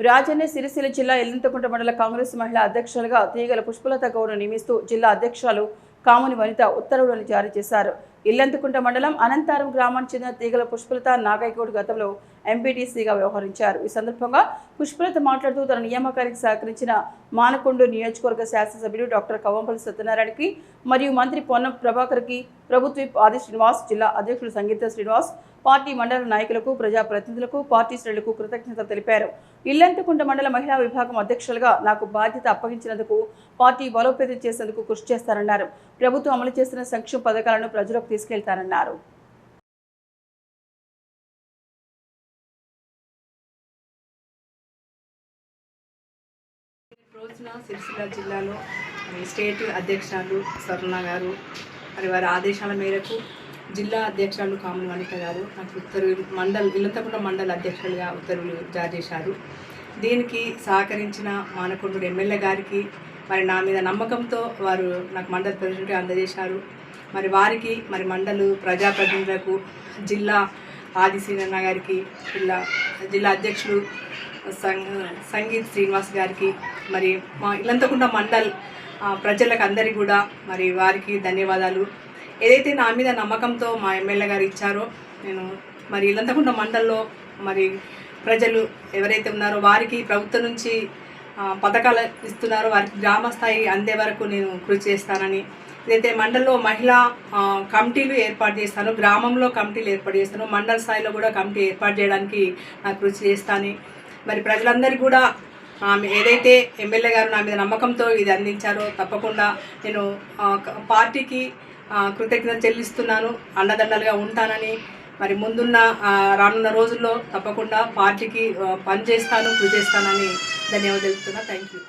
రాజన్న సిరిసిల్ల జిల్లా ఎల్లంతకుంట మండల కాంగ్రెస్ మహిళా అధ్యక్షులుగా తీగల పుష్పలత గౌడ్ను నియమిస్తూ జిల్లా అధ్యక్షులు కాముని వనిత ఉత్తర్వులను జారీ చేశారు. ఇల్లంతకుంట మండలం అనంతారం గ్రామానికి చెందిన తీగల పుష్పలత నాగయ్యగౌడ్ గతంలో ఎంపీటీసీగా వ్యవహరించారు. ఈ సందర్భంగా పుష్పలత మాట్లాడుతూ తన నియామకానికి సహకరించిన మానకొండ నియోజకవర్గ శాసనసభ్యుడు డాక్టర్ కవంపల్లి సత్యనారాయణకి మరియు మంత్రి పొన్నం ప్రభాకర్కి, ప్రభుత్వ ఆది శ్రీనివాస్, జిల్లా అధ్యక్షుడు సంగీత శ్రీనివాస్, పార్టీ మండల నాయకులకు, ప్రజాప్రతినిధులకు, పార్టీ శ్రేణులకు కృతజ్ఞతలు తెలిపారు. ఇల్లంతకుంట మండల మహిళా విభాగం అధ్యక్షులుగా నాకు బాధ్యత అప్పగించినందుకు, పార్టీ బలోపేతం చేసేందుకు కృషి చేస్తారన్నారు. ప్రభుత్వం అమలు చేస్తున్న సంక్షేమ పథకాలను ప్రజలకు తీసుకెళ్తారన్నారు. రోజున సిరిసిల్ల జిల్లాలో స్టేట్ అధ్యక్షురాలు స్వర్ణ గారు వారి ఆదేశాల మేరకు జిల్లా అధ్యక్షురాలు కాముని వనిత గారు నాకు ఇల్లంతకుంట మండల అధ్యక్షులుగా ఉత్తర్వులు జారీ చేశారు. దీనికి సహకరించిన మానకొండ ఎమ్మెల్యే గారికి మరి నా మీద నమ్మకంతో వారు నాకు మండల ప్రెసిడెంట్గా అందజేశారు. మరి వారికి, మరి మండల ప్రజాప్రతినిధులకు, జిల్లా ఆది శ్రీనన్న గారికి, జిల్లా అధ్యక్షులు సంగీత్ శ్రీనివాస్ గారికి, మరి మా ఇల్లంతకుంట మండల్ ప్రజలకు అందరికీ కూడా మరి వారికి ధన్యవాదాలు. ఏదైతే నా మీద నమ్మకంతో మా ఎమ్మెల్యే గారు ఇచ్చారో, నేను మరి ఇల్లంతకుంట మండల్లో మరి ప్రజలు ఎవరైతే ఉన్నారో వారికి ప్రభుత్వం నుంచి పథకాలు ఇస్తున్నారో వారికి గ్రామ స్థాయి అందే వరకు నేను కృషి చేస్తానని, ఏదైతే మండలంలో మహిళా కమిటీలు ఏర్పాటు చేస్తానో, గ్రామంలో కమిటీలు ఏర్పాటు చేస్తానో, మండల స్థాయిలో కూడా కమిటీ ఏర్పాటు చేయడానికి నాకు కృషి చేస్తాను. మరి ప్రజలందరికీ కూడా ఏదైతే ఎమ్మెల్యే గారు నా మీద నమ్మకంతో ఇది అందించారో తప్పకుండా నేను పార్టీకి కృతజ్ఞతలు చెల్లిస్తున్నాను, అండదండలుగా ఉంటానని, మరి ముందున్న రానున్న రోజుల్లో తప్పకుండా పార్టీకి పనిచేస్తాను, కృషి చేస్తానని ధన్యవాదాలు తెలుపుతున్నా. Thank you.